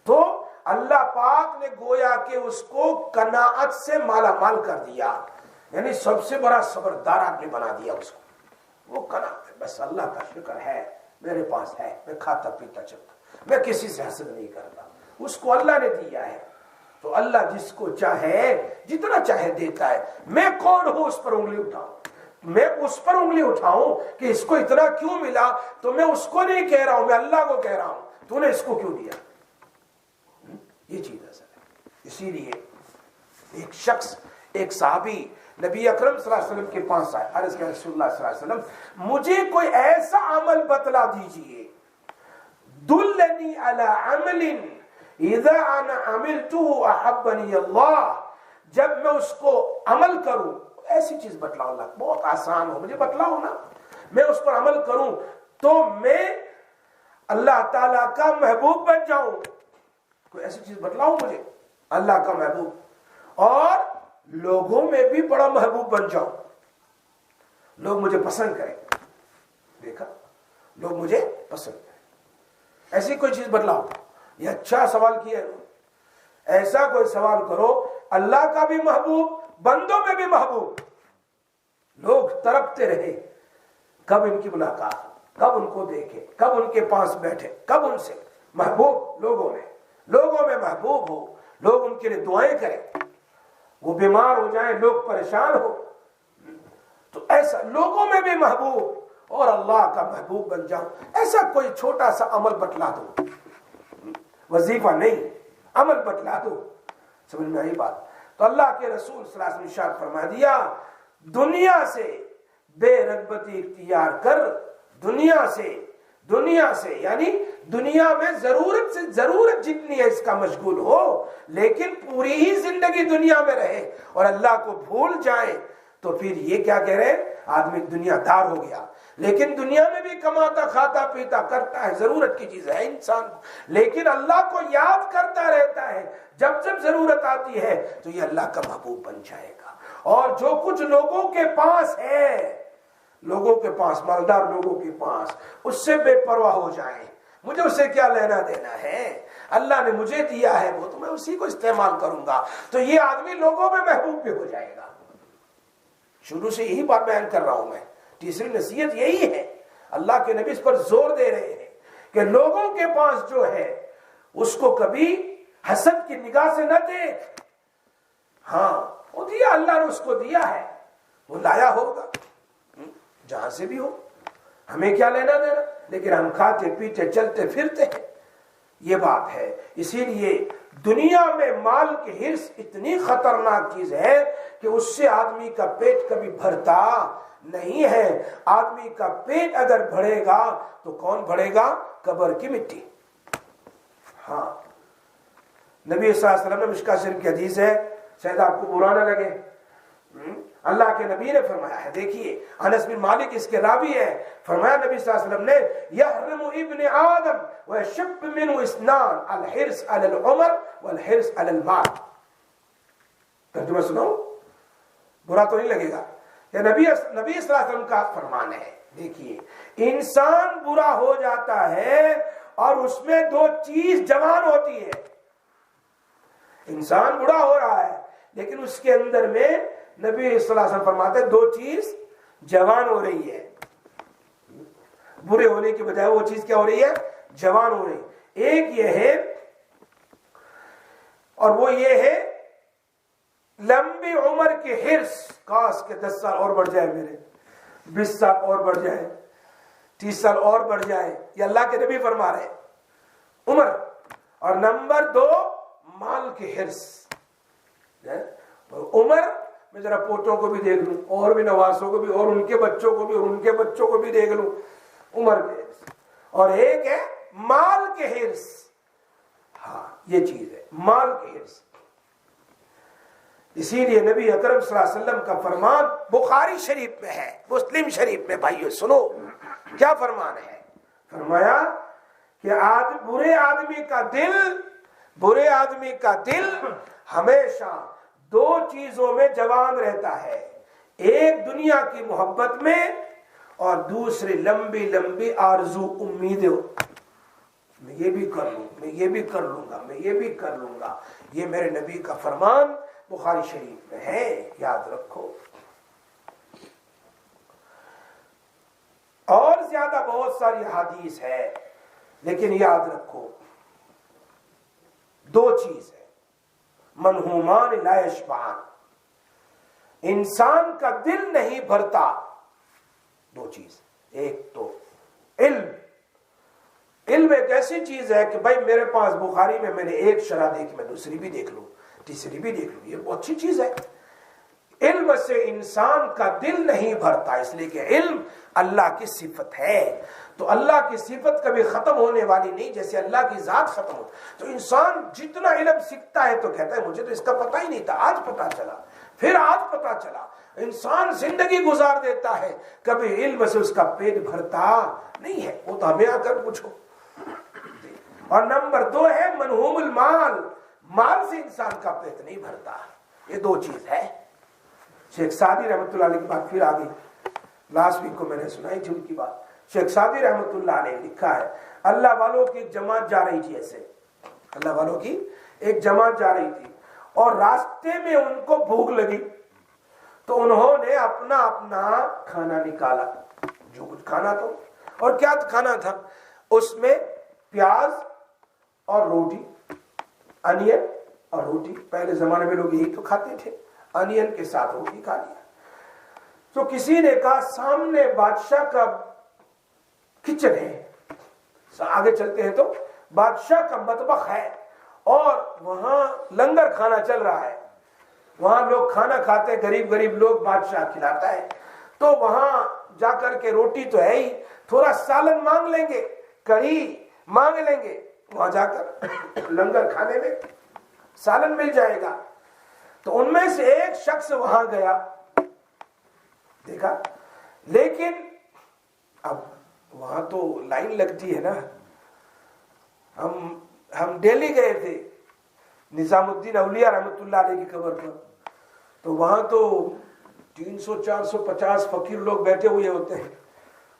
Speaker 1: تو اللہ پاک نے گویا کہ اس کو قناعت سے مالا مال کر دیا، یعنی سب سے بڑا صبردار آدمی بنا دیا اس کو۔ وہ قناعت ہے، بس اللہ کا شکر ہے میرے پاس ہے، میں کھاتا پیتا چلتا، میں کسی سے حسد نہیں کرتا، اس کو اللہ نے دیا ہے۔ تو اللہ جس کو چاہے جتنا چاہے دیتا ہے۔ میں کون ہوں اس پر انگلی اٹھاؤں؟ میں اس پر انگلی اٹھاؤں کہ اس کو اتنا کیوں ملا؟ تو میں اس کو نہیں کہہ رہا ہوں، میں اللہ کو کہہ رہا ہوں تو نے اس کو کیوں دیا؟ یہ چیز اصل ہے۔ اسی لیے ایک شخص، ایک صحابی نبی اکرم صلی اللہ علیہ وسلم کے پاس آئے، عرض کیا رسول اللہ صلی اللہ علیہ وسلم مجھے کوئی ایسا عمل بتلا دیجئے، دلنی علی عمل اذا انا عملته احبنی اللہ، جب میں اس کو عمل کروں، ایسی چیز بتلاؤ اللہ، بہت آسان ہو، مجھے بتلاؤ نا، میں اس پر عمل کروں تو میں اللہ تعالیٰ کا محبوب بن جاؤں۔ کوئی ایسی چیز بتلاؤ مجھے، اللہ کا محبوب، اور لوگوں میں بھی بڑا محبوب بن جاؤں، لوگ مجھے پسند کریں۔ دیکھا، لوگ مجھے پسند کریں، ایسی کوئی چیز بتلاؤ۔ یہ اچھا سوال کیا ہے، ایسا کوئی سوال کرو اللہ کا بھی محبوب، بندوں میں بھی محبوب، لوگ تڑپتے رہے کب ان کی ملاقات، کب ان کو دیکھے، کب ان کے پاس بیٹھے، کب ان سے محبوب، لوگوں میں محبوب ہو، لوگ ان کے لیے دعائیں کریں، وہ بیمار ہو جائیں، لوگ پریشان ہو، تو ایسا لوگوں میں بھی محبوب اور اللہ کا محبوب بن جاؤ۔ ایسا کوئی چھوٹا سا عمل بتلا دو، وظیفہ نہیں، عمل بتلا دو، سمجھ میں آئی بات؟ تو اللہ کے رسول صلی اللہ علیہ وسلم نے ارشاد فرما دیا دنیا سے بے رغبتی اختیار کر، دنیا سے یعنی دنیا میں ضرورت سے ضرورت جتنی ہے اس کا مشغول ہو، لیکن پوری ہی زندگی دنیا میں رہے اور اللہ کو بھول جائے تو پھر یہ کیا کہہ رہے ہیں؟ آدمی دنیا دار ہو گیا، لیکن دنیا میں بھی کماتا کھاتا پیتا کرتا ہے، ضرورت کی چیز ہے انسان، لیکن اللہ کو یاد کرتا رہتا ہے، جب جب ضرورت آتی ہے تو یہ اللہ کا محبوب بن جائے گا۔ اور جو کچھ لوگوں کے پاس ہے، لوگوں کے پاس، مالدار لوگوں کے پاس، اس سے بے پرواہ ہو جائیں، مجھے اسے کیا لینا دینا ہے، اللہ نے مجھے دیا ہے وہ تو میں اسی کو استعمال کروں گا، تو یہ آدمی لوگوں میں محبوب بھی ہو جائے گا۔ شروع سے یہی بات بیان کر رہا ہوں میں، تیسری نصیحت یہی ہے، اللہ کے نبی اس پر زور دے رہے ہیں کہ لوگوں کے پاس جو ہے اس کو کبھی حسد کی نگاہ سے نہ دیکھ، ہاں وہ دیا، اللہ نے اس کو دیا ہے، وہ لایا ہوگا جہاں سے بھی ہو، ہمیں کیا لینا دینا، لیکن ہم کھاتے پیتے چلتے پھرتے ہیں، یہ بات ہے۔ اسی لیے دنیا میں مال کی حرص اتنی خطرناک چیز ہے کہ اس سے آدمی کا پیٹ کبھی بھرتا نہیں ہے۔ آدمی کا پیٹ اگر بھرے گا تو کون بھرے گا؟ قبر کی مٹی۔ ہاں، نبی صلی اللہ علیہ وسلم نے مشکاۃ شریف کی حدیث ہے، شاید آپ کو برا نہ لگے، اللہ کے نبی نے فرمایا ہے، دیکھیے انس بن مالک اس کے راوی ہے، فرمایا نبی صلی اللہ علیہ وسلم نے یحرم ابن آدم ویشب منہ اثنان الحرص علی العمر والحرص علی المال۔ ترجمہ سناؤ، برا تو نہیں لگے گا؟ یہ نبی صلی اللہ علیہ وسلم کا فرمان ہے. دیکھیے انسان برا ہو جاتا ہے اور اس میں دو چیز جوان ہوتی ہے. انسان برا ہو رہا ہے لیکن اس کے اندر میں نبی صلی اللہ علیہ وسلم فرماتے ہیں دو چیز جوان ہو رہی ہے. برے ہونے کے بجائے وہ چیز کیا ہو رہی ہے؟ جوان ہو رہی. ایک یہ ہے اور وہ یہ ہے لمبی عمر کے حرص. کاش کے 10 سال اور بڑھ جائے، میرے 20 سال اور بڑھ جائے، 30 سال اور بڑھ جائے. یہ اللہ کے نبی فرما رہے ہیں عمر. اور نمبر 2 مال کے حرص. عمر میں ذرا پوتوں کو بھی دیکھ لوں اور بھی نواسوں کو بھی اور ان کے بچوں کو بھی اور ان کے بچوں کو بھی دیکھ لوں. عمر کے حرص. اور ایک ہے مال کے حرص. ہاں یہ چیز ہے مال کے حرص. اسی لیے نبی اکرم صلی اللہ علیہ وسلم کا فرمان بخاری شریف میں ہے، مسلم شریف میں. بھائیو سنو کیا فرمان ہے. فرمایا کہ برے آدمی کا دل ہمیشہ 2 چیزوں میں جوان رہتا ہے. ایک دنیا کی محبت میں اور دوسری لمبی لمبی آرزو امیدیں. میں یہ بھی کر لوں، میں یہ بھی کر لوں گا، میں یہ بھی کر لوں گا. یہ میرے نبی کا فرمان بخاری شریف میں ہے، یاد رکھو. اور زیادہ بہت ساری حدیث ہے لیکن یاد رکھو 2 چیز ہے. منہومان لا یشبعان. انسان کا دل نہیں بھرتا. 2 چیز. ایک تو علم. علم ایک ایسی چیز ہے کہ بھائی میرے پاس بخاری میں نے ایک شرح دیکھی، میں دوسری بھی دیکھ لوں، تیسری بھی دیکھ لوں. یہ بہت اچھی چیز ہے. علم سے انسان کا دل نہیں بھرتا، اس لیے کہ علم اللہ کی صفت ہے. تو اللہ کی صفت کبھی ختم ہونے والی نہیں، جیسے اللہ کی ذات ختم ہو. تو انسان جتنا علم سیکھتا ہے تو کہتا ہے مجھے تو اس کا پتہ ہی نہیں تھا، آج پتہ چلا، پھر آج پتہ چلا. انسان زندگی گزار دیتا ہے، کبھی علم سے اس کا پیٹ بھرتا نہیں ہے. وہ تو ہمیں آ کر پوچھو. اور نمبر 2 ہے منہوم المال. مال سے انسان کا پیٹ نہیں بھرتا. یہ 2 چیز ہے. شیخ سعدی رحمۃ اللہ علیہ کی بات پھر آ گئی. لاسٹ ویک کو میں نے سنائی تھی ان کی بات. شیخ سعدی رحمۃ اللہ علیہ لکھا ہے اللہ والوں کی ایک جماعت جا رہی تھی. ایسے اللہ والوں کی ایک جماعت جا رہی تھی اور راستے میں ان کو بھوک لگی تو انہوں نے اپنا کھانا نکالا، جو کچھ کھانا تھا. اور کیا کھانا تھا؟ اس میں پیاز اور روٹی، انین اور روٹی. پہلے زمانے میں لوگ یہی تو کھاتے تھے، انین کے ساتھ روٹی کھا لیا. تو کسی نے کہا سامنے بادشاہ کا کچن ہے، آگے چلتے ہیں تو بادشاہ کا مطبخ ہے اور وہاں لنگر کھانا چل رہا ہے. وہاں لوگ کھانا کھاتے، غریب لوگ، بادشاہ کھلاتا ہے. تو وہاں جا کر کے روٹی تو ہے ہی، تھوڑا سالن مانگ لیں گے، کڑھی مانگ لیں گے. وہاں جا کر لنگر کھانے میں سالن مل جائے گا. تو ان میں سے ایک شخص وہاں گیا، دیکھا. لیکن اب وہاں تو لائن لگتی ہے نا. ہم دہلی گئے تھے نظام الدین اولیاء رحمۃ اللہ علیہ کی قبر پر. تو وہاں تو 300 400 50 فقیر لوگ بیٹھے ہوئے ہوتے ہیں.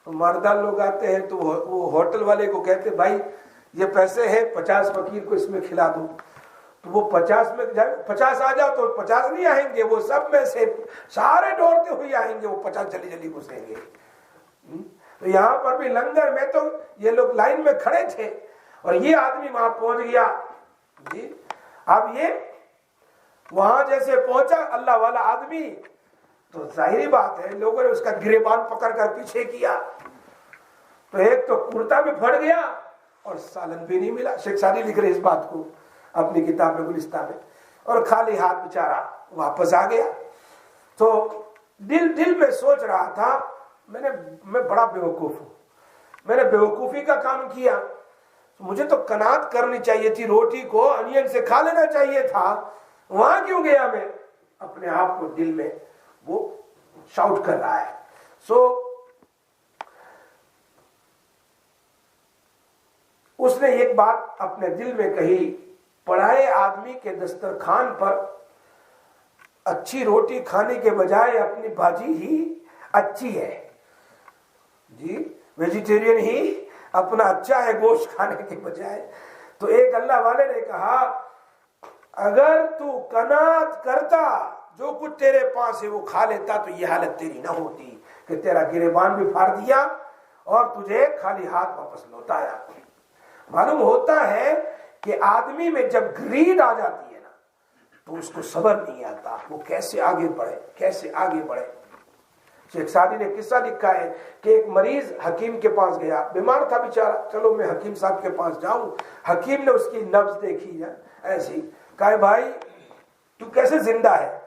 Speaker 1: تو ماردان لوگ آتے ہیں تو وہ ہوٹل والے کو کہتے بھائی یہ پیسے ہیں 50 فقیر کو اس میں کھلا دو. تو وہ 50 میں 50 آ جاؤ تو 50 نہیں آئیں گے، وہ سب میں سے سارے دوڑتے ہوئے آئیں گے، وہ 50 جلدی گھسیں گے. تو یہاں پر بھی لنگر میں تو یہ لوگ لائن میں کھڑے تھے اور یہ آدمی وہاں پہنچ گیا جی. اب یہ وہاں جیسے پہنچا اللہ والا آدمی، تو ظاہری بات ہے لوگوں نے اس کا گریبان پکڑ کر پیچھے کیا. تو ایک تو کرتا بھی پھٹ گیا اور سالن بھی نہیں ملا. شیخ سعدی لکھ رہے اس بات کو اپنی کتاب میں گلستہ میں. اور خالی ہاتھ بیچارہ واپس آ گیا. تو دل میں سوچ رہا تھا میں بڑا بیوقوف ہوں، میں نے بیوقوفی کا کام کیا. مجھے تو قناعت کرنی چاہیے تھی، روٹی کو انین سے کھا لینا چاہیے تھا. وہاں کیوں گیا میں؟ اپنے آپ کو دل میں وہ شاؤٹ کر رہا ہے. اس نے ایک بات اپنے دل میں کہی، پڑھائے آدمی کے دسترخوان پر اچھی روٹی کھانے کے بجائے اپنی بھاجی ہی اچھی ہے جی، ویجیٹیرین ہی اپنا اچھا ہے گوشت کھانے کے بجائے. تو ایک اللہ والے نے کہا اگر تو قناعت کرتا جو کچھ تیرے پاس ہے وہ کھا لیتا تو یہ حالت تیری نہ ہوتی کہ تیرا گریبان بھی پھاڑ دیا اور تجھے خالی ہاتھ واپس لوٹایا. معلوم ہوتا ہے کہ آدمی میں جب گرید آ جاتی ہے نا تو اس کو صبر نہیں آتا، وہ کیسے آگے بڑھے کیسے آگے بڑھے. شیخ سعدی نے قصہ لکھا ہے کہ ایک مریض حکیم کے پاس گیا، بیمار تھا بیچارہ، چلو میں حکیم صاحب کے پاس جاؤں. حکیم نے اس کی نبض دیکھی ہے ایسی، کہا بھائی تو کیسے زندہ ہے؟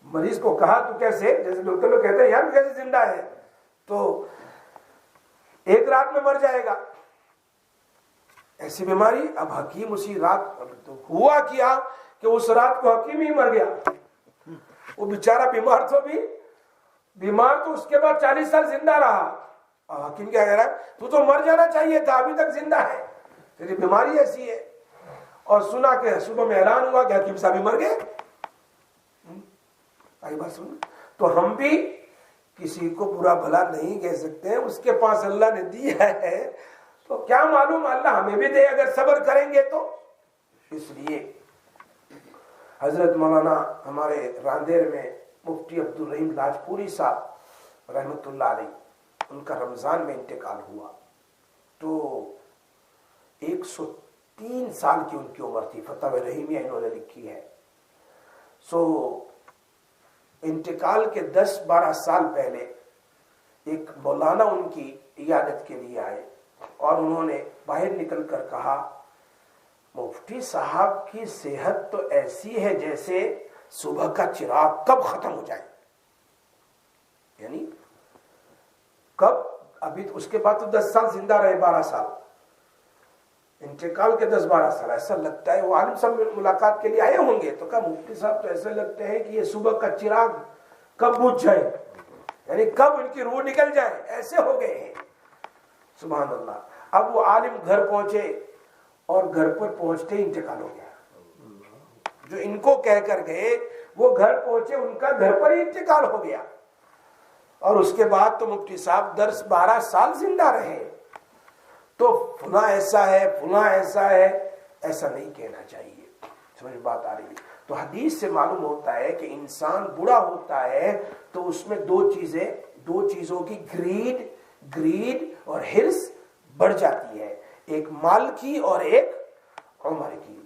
Speaker 1: مریض کو کہا تو کیسے، جیسے ڈاکٹر لوگ کہتے ہیں یار کیسے زندہ ہے، تو ایک رات میں مر جائے گا ایسی بیماری. اب حکیم اسی رات، تو ہوا کیا کہ اس رات کو حکیم ہی مر گیا. وہ بیچارہ بیمار تو اس کے بعد 40 سال زندہ رہا. حکیم کیا کہہ رہا ہے تو مر جانا چاہیے تھا، ابھی تک زندہ ہے، تیری بیماری ایسی ہے. اور سنا کہ صبح میں اعلان ہوا کہ حکیم صاحب مر گئے. آئی بات سن. تو ہم بھی کسی کو برا بھلا نہیں کہہ سکتے ہیں، اس کے پاس اللہ نے دیا ہے تو کیا معلوم اللہ ہمیں بھی دے اگر صبر کریں گے تو. اس لیے حضرت مولانا ہمارے راندیر میں مفتی عبدالرحیم لاجپوری صاحب رحمۃ اللہ علیہ، ان کا رمضان میں انتقال ہوا تو 103 سال کی ان کی عمر تھی. فتاوی رحیمیہ انہوں نے لکھی ہے. انتقال کے 10-12 سال پہلے ایک مولانا ان کی عیادت کے لیے آئے اور انہوں نے باہر نکل کر کہا مفتی صاحب کی صحت تو ایسی ہے جیسے صبح کا چراغ کب ختم ہو جائے، یعنی کب. ابھی اس کے بعد تو 10 سال زندہ رہے، 12 سال انتقال کے 10-12 سال. ایسا لگتا ہے وہ عالم صاحب ملاقات کے لیے آئے ہوں گے تو کہا مفتی صاحب تو ایسا لگتے ہیں کہ یہ صبح کا چراغ کب بجھ جائے، یعنی کب ان کی روح نکل جائے، ایسے ہو گئے ہیں. سبحان اللہ. اب وہ عالم گھر پہنچے اور گھر پر پہنچتے ہی انتقال ہو گیا. جو ان کو کہہ کر گئے وہ گھر پہنچے، ان کا گھر پر ہی انتقال ہو گیا. اور اس کے بعد تو مفتی صاحب 10-12 سال زندہ رہے. تو فلاں ایسا ہے فلاں ایسا ہے، ایسا نہیں کہنا چاہیے. سمجھ بات آ رہی ہے. تو حدیث سے معلوم ہوتا ہے کہ انسان بڑا ہوتا ہے تو اس میں دو چیزوں کی گریڈ اور ہرس بڑھ جاتی ہے، ایک مال کی اور ایک عمر کی.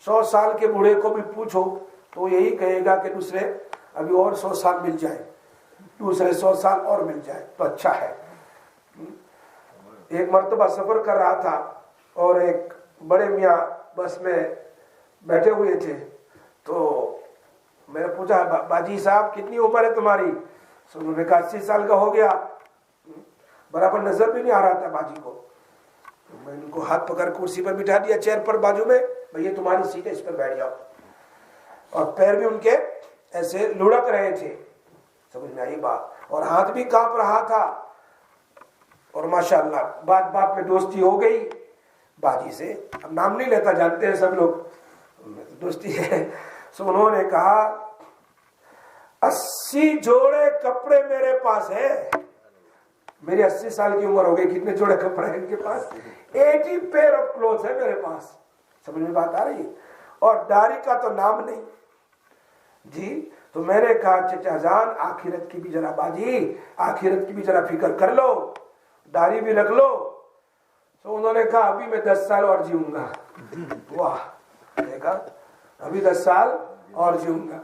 Speaker 1: 100 سال کے بوڑھے کو بھی پوچھو تو یہی کہے گا کہ دوسرے ابھی اور 100 سال مل جائے، دوسرے 100 سال اور مل جائے تو اچھا ہے. ایک مرتبہ سفر کر رہا تھا اور ایک بڑے میاں بس میں بیٹھے ہوئے تھے تو میں نے پوچھا باجی صاحب کتنی عمر ہے تمہاری؟ انہوں نے کہا 80 سال کا ہو گیا. برابر نظر بھی نہیں آ رہا تھا باجی کو. میں ان کو ہاتھ پکڑ کرسی پر بٹھا دیا، چیئر پر بازو میں، بھئی یہ تمہاری سیٹ ہے اس پر بیٹھ جاؤ. اور پیر بھی ان کے ایسے لڑک رہے تھے. سمجھ میں آئی بات. اور ہاتھ بھی کانپ رہا تھا. اور ماشاءاللہ بات بات میں دوستی ہو گئی باجی سے. اب نام نہیں لیتا، جانتے ہیں سب لوگ دوستی ہے. سو انہوں نے کہا 80 جوڑے کپڑے میرے پاس ہے. میری 80 سال کی عمر ہو گئی، کتنے جوڑے کپڑے ہیں ان کے پاس؟ 80 پیئر آف کلوتھ ہے میرے پاس. سمجھ میں بات آ رہی ہے. اور داڑھی کا تو نام نہیں جی. تو میں نے کہا چچا جان آخرت کی بھی ذرا باجی آخرت کی بھی ذرا فکر کر لو، داڑھی بھی رکھ لو. تو انہوں نے کہا ابھی میں 10 سال اور جیوں گا. واہ، دیکھا ابھی 10 سال اور جیوں گا.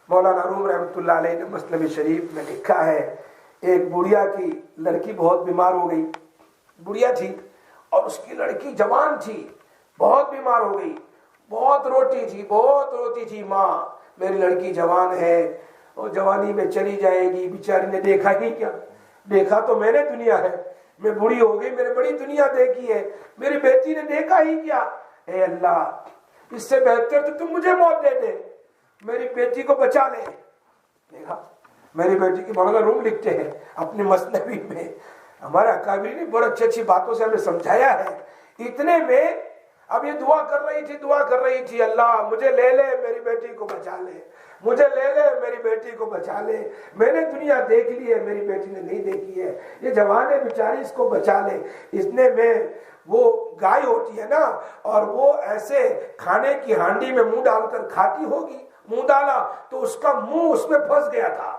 Speaker 1: مولانا روم رحمۃ اللہ علیہ نے مسلم شریف میں لکھا ہے ایک بڑھیا کی لڑکی بہت بیمار ہو گئی. بڑھیا تھی اور اس کی لڑکی جوان تھی، بہت بیمار ہو گئی، بہت روتی تھی. ماں میری لڑکی جوان ہے اور جوانی میں چلی جائے گی. بیچاری نے دیکھا ہی کیا، دیکھا تو میں نے دنیا ہے، میں بڑی ہو گئی، میں نے بڑی دنیا دیکھی ہے، میری بیٹی نے دیکھا ہی کیا. اے اللہ اس سے بہتر تو تم مجھے موت دے دے، میری بیٹی کو بچا لے. دیکھا میری بیٹی کی مولانا روم لکھتے ہیں اپنے مثنوی میں، ہمارے اکابرین نے بڑی اچھی باتوں سے ہمیں سمجھایا ہے. اتنے میں اب یہ دعا کر رہی تھی اللہ مجھے لے لے، میری بیٹی کو بچا لے، مجھے لے لے، میری بیٹی کو بچا لے، میں نے دنیا دیکھ لی ہے، میری بیٹی نے نہیں دیکھی ہے، یہ جوان ہے بیچاری، اس کو بچا لے۔ اس نے میں وہ گائے ہوتی ہے نا، اور وہ ایسے کھانے کی ہانڈی میں منہ ڈال کر کھاتی ہوگی، منہ ڈالا تو اس کا منہ اس میں پھنس گیا تھا،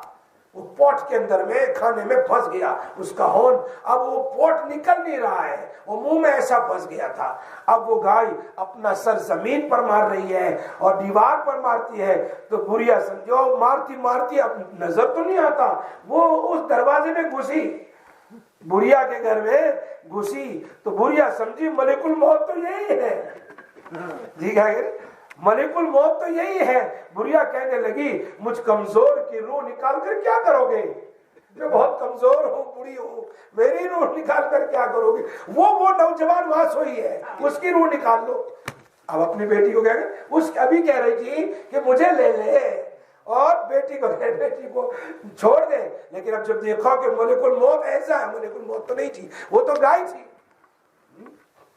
Speaker 1: وہ پوٹ کے اندر میں کھانے میں پھنس گیا اس کا ہون، اب وہ پوٹ نکل نہیں رہا ہے، وہ منہ میں ایسا پھنس گیا تھا۔ اب وہ گائے اپنا سر زمین پر مار رہی ہے اور دیوار پر مارتی ہے، تو بڑھیا سمجھو مارتی اب نظر تو نہیں آتا، وہ اس دروازے میں گھسی، بڑھیا کے گھر میں گھسی، تو بڑھیا سمجھی ملک الموت تو یہی ہے، جی کیا کہ ملک الموت تو یہی ہے۔ بڑھیا کہنے لگی مجھ کمزور کی روح نکال کر کیا کرو گے، میں بہت کمزور ہوں، بڑی ہوں، میری روح نکال کر کیا کرو گے؟ وہ نوجوان وہاں سوئی ہے، اس کی روح نکال لو۔ اب اپنی بیٹی کو ابھی کہہ رہی تھی کہ مجھے لے لے اور بیٹی کو چھوڑ دے، لیکن اب جب دیکھا کہ ملک الموت ایسا ہے، ملک الموت تو نہیں تھی، وہ تو گائے تھی۔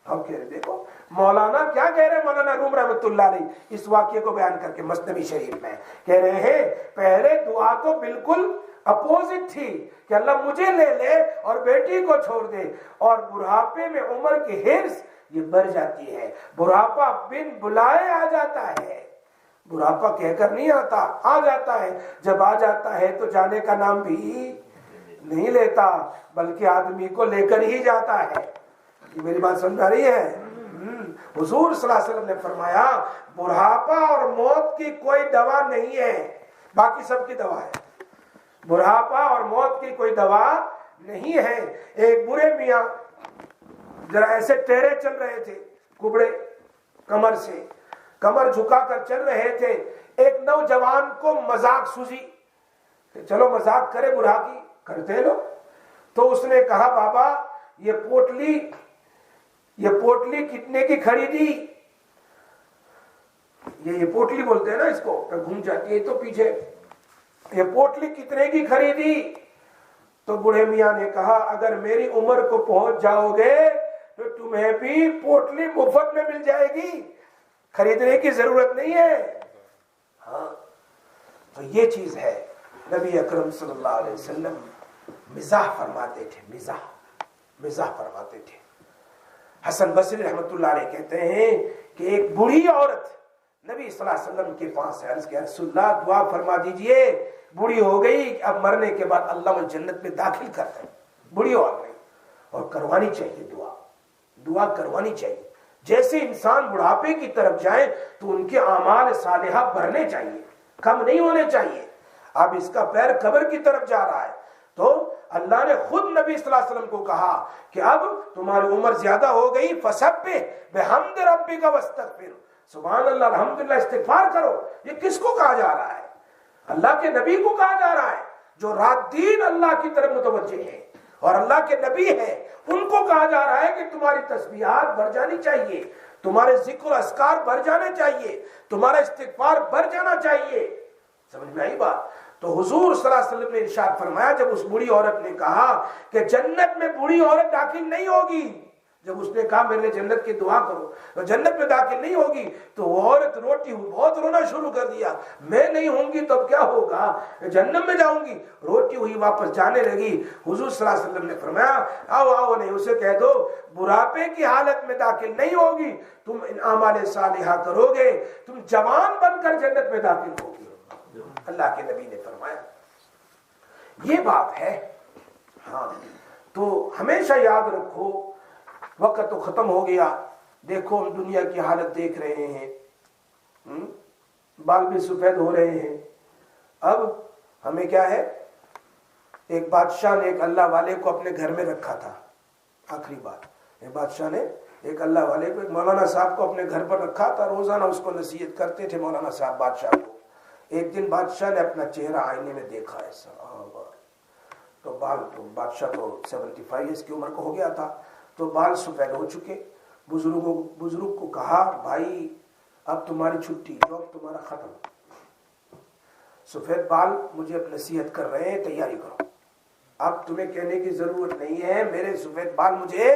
Speaker 1: اب کہہ رہے دیکھو مولانا کیا کہہ رہے ہیں، مولانا روم رحمۃ اللہ علیہ اس واقعے کو بیان کر کے مثنوی شریف میں کہہ رہے ہیں پہلے دعا تو بالکل اپوزٹ تھی کہ اللہ مجھے لے لے اور بیٹی کو چھوڑ دے، اور بڑھاپے میں عمر کی حرص یہ بڑھ جاتی ہے، بڑھاپا بن بلائے آ جاتا ہے، بڑھاپا کہہ کر نہیں آتا، آ جاتا ہے، جب آ جاتا ہے تو جانے کا نام بھی نہیں لیتا بلکہ آدمی کو لے کر ہی جاتا ہے۔ یہ میری بات سمجھ آ رہی ہے؟ حضور صلی اللہ علیہ وسلم نے فرمایا بڑھاپا اور موت کی کوئی دوا نہیں ہے، باقی سب کی دوا ہے، بڑھاپا اور موت کی کوئی دوا نہیں ہے۔ ایک برے میاں ذرا ایسے ٹیرے چل رہے تھے، کبڑے کمر سے، کمر جھکا کر چل رہے تھے، ایک نوجوان کو مذاق سوزی کہ چلو مذاق کرے بڑھا کی، کرتے لو، تو اس نے کہا بابا یہ پوٹلی کتنے کی خریدی؟ یہ پوٹلی بولتے ہیں نا اس کو، گھوم جاتی ہے تو پیچھے، یہ پوٹلی کتنے کی خریدی؟ تو بوڑھے میاں نے کہا اگر میری عمر کو پہنچ جاؤ گے تو تمہیں بھی پوٹلی مفت میں مل جائے گی، خریدنے کی ضرورت نہیں ہے۔ ہاں تو یہ چیز ہے، نبی اکرم صلی اللہ علیہ وسلم مزاح فرماتے تھے، مزاح فرماتے تھے۔ حسن بصری رحمۃ اللہ علیہ کہتے ہیں کہ ایک بوڑھی عورت نبی صلی اللہ علیہ وسلم کے پاس عرض کیا رسول اللہ دعا فرما دیجئے، بوڑھی ہو گئی، اب مرنے کے بعد اللہ مجھے جنت میں داخل کرتا ہے، بوڑھی ہو گئی، اور کروانی چاہیے دعا کروانی چاہیے۔ جیسے انسان بڑھاپے کی طرف جائے تو ان کے اعمال صالحہ بڑھنے چاہیے، کم نہیں ہونے چاہیے۔ اب اس کا پیر قبر کی طرف جا رہا ہے، تو اللہ نے خود نبی صلی اللہ علیہ وسلم کو کہا کہ اب تمہاری عمر زیادہ ہو گئی، فسبح بحمد ربک واستغفر، سبحان اللہ الحمدللہ استغفار کرو۔ یہ کس کو کہا جا رہا ہے؟ اللہ کے نبی کو کہا جا رہا ہے، جو رات دین اللہ کی طرف متوجہ ہے اور اللہ کے نبی ہیں، ان کو کہا جا رہا ہے کہ تمہاری تسبیحات بڑھ جانی چاہیے، تمہارے ذکر و اذکار بڑھ جانے چاہیے، تمہارا استغفار بڑھ جانا چاہیے۔ سمجھ میں آئی بات؟ تو حضور صلی اللہ علیہ وسلم نے ارشاد فرمایا جب اس بوڑھی عورت نے کہا کہ جنت میں بوڑھی عورت داخل نہیں ہوگی، جب اس نے کہا میرے لیے جنت کی دعا کرو تو جنت میں داخل نہیں ہوگی، تو وہ عورت روتی بہت رونا شروع کر دیا، میں نہیں ہوں گی تو کیا ہوگا، جنت میں جاؤں گی، روتی ہوئی واپس جانے لگی۔ حضور صلی اللہ علیہ وسلم نے فرمایا آؤ نہیں، اسے کہہ دو بڑھاپے کی حالت میں داخل نہیں ہوگی، تم اعمال صالحہ کرو گے، تم جوان بن کر جنت میں داخل ہوگی۔ اللہ کے نبی نے فرمایا یہ بات ہے۔ ہاں تو ہمیشہ یاد رکھو وقت تو ختم ہو گیا، دیکھو ہم دنیا کی حالت دیکھ رہے ہیں، بال بھی سفید ہو رہے ہیں۔ اب ہمیں کیا ہے، ایک بادشاہ نے ایک اللہ والے کو اپنے گھر میں رکھا تھا، آخری بات، ایک بادشاہ نے ایک اللہ والے کو، ایک مولانا صاحب کو اپنے گھر پر رکھا تھا، روزانہ اس کو نصیحت کرتے تھے مولانا صاحب بادشاہ کو۔ ایک دن بادشاہ نے اپنا چہرہ آئینے میں دیکھا ایسا، تو بادشاہ تو 75 ایئرس کی عمر کو ہو گیا تھا، تو بال سفید ہو چکے۔ بزرگ کو کہا بھائی اب تمہاری چھٹی، جاب تمہارا ختم، سفید بال مجھے اب نصیحت کر رہے ہیں، تیاری کرو، اب تمہیں کہنے کی ضرورت نہیں ہے، میرے سفید بال مجھے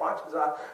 Speaker 1: 5000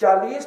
Speaker 1: 40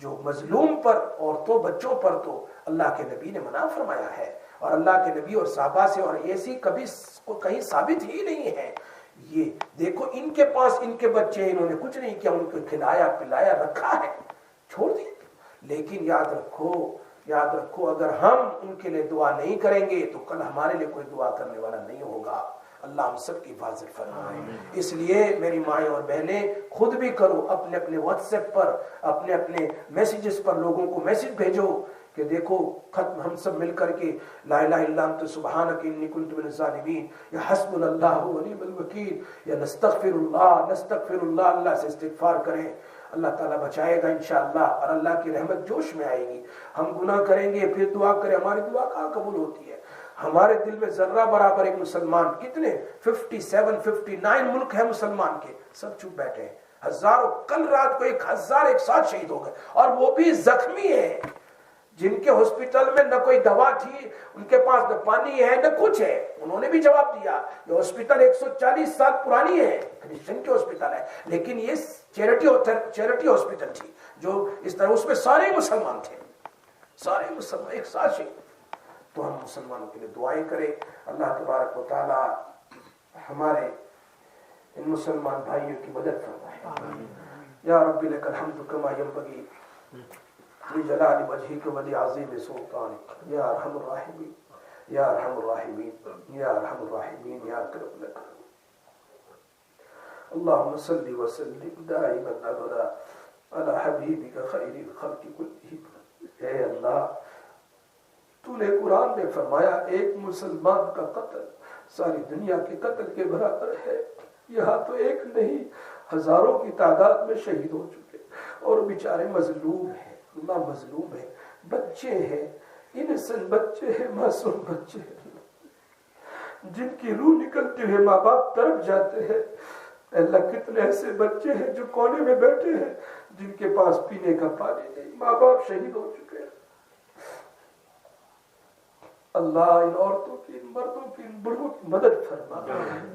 Speaker 1: جو مظلوم پر عورتوں بچوں پر تو اللہ کے نبی نے منع فرمایا ہے، اور اللہ کے نبی اور صحابہ سے اور ایسی کبھی کہیں ثابت ہی نہیں ہے۔ یہ دیکھو ان کے پاس ان کے بچے ہیں، انہوں نے کچھ نہیں کیا، ان کو کھلایا پلایا رکھا ہے، چھوڑ دیا۔ لیکن یاد رکھو اگر ہم ان کے لیے دعا نہیں کریں گے تو کل ہمارے لیے کوئی دعا کرنے والا نہیں ہوگا۔ اللہ ہم سب کی حفاظت فرمائے۔ اس لیے میری مائیں اور بہنیں خود بھی کرو، اپنے اپنے واٹس ایپ پر اپنے اپنے میسیجز پر لوگوں کو میسج بھیجو کہ دیکھو ختم ہم سب مل کر کے لا الہ الا انت سبحانک انی کنت من الظالمین، یا حسبنا اللہ ونعم الوکیل، یا نستغفر اللہ، اللہ سے استغفار کریں۔ اللہ تعالیٰ بچائے گا انشاءاللہ، اور اللہ کی رحمت جوش میں آئے گی۔ ہم گناہ کریں گے پھر دعا کریں، ہماری دعا کہاں قبول ہوتی ہے؟ ہمارے دل میں ذرہ برابر ایک مسلمان، کتنے 57 59 ملک ہیں مسلمان کے، سب چپ بیٹھے ہیں، ہزاروں، کل رات کو 1001 شہید ہو گئے، اور وہ بھی زخمی ہیں، جن کے ہاسپٹل میں نہ کوئی دوا تھی، ان کے پاس نہ پانی ہے نہ کچھ ہے۔ انہوں نے بھی جواب دیا، یہ ہاسپٹل 140 سال پرانی ہے، کرسچن کی ہاسپٹل ہے، لیکن یہ چیریٹی ہاسپٹل تھی جو اس طرح، اس میں سارے مسلمان تھے، سارے مسلمان ایک ساتھ شہید۔ تو ہم مسلمانوں کے لیے دعائیں کریں، اللہ تبارک و تعالی ہمارے ان مسلمان بھائیوں کی مدد فرمائے۔ یا رب لک الحمد کما ینبغی لجلال وجهك ولعظیم سلطانک، یا ارحم الراحمین یا ارحم الراحمین یا ارحم الراحمین یا اکرم الاکرمین۔ اللهم صل وسلم دائما ابدا على حبیبک خیر الخلق کلهم۔ اے اللہ، تو نے قرآن میں فرمایا ایک مسلمان کا قتل ساری دنیا کے قتل کے برابر ہے۔ یہاں تو ایک نہیں، ہزاروں کی تعداد میں شہید ہو چکے، اور بیچارے مظلوم ہیں، اللہ مظلوم ہے، بچے ہیں، انسان بچے ہیں، معصوم بچے ہیں، جن کی روح نکلتے ہوئے ماں باپ تڑپ جاتے ہیں۔ اللہ کتنے ایسے بچے ہیں جو کونے میں بیٹھے ہیں، جن کے پاس پینے کا پانی نہیں، ماں باپ شہید ہو چکے ہیں۔ اللہ ان عورتوں کی، ان مردوں کی، ان بڑوں کی مدد فرما،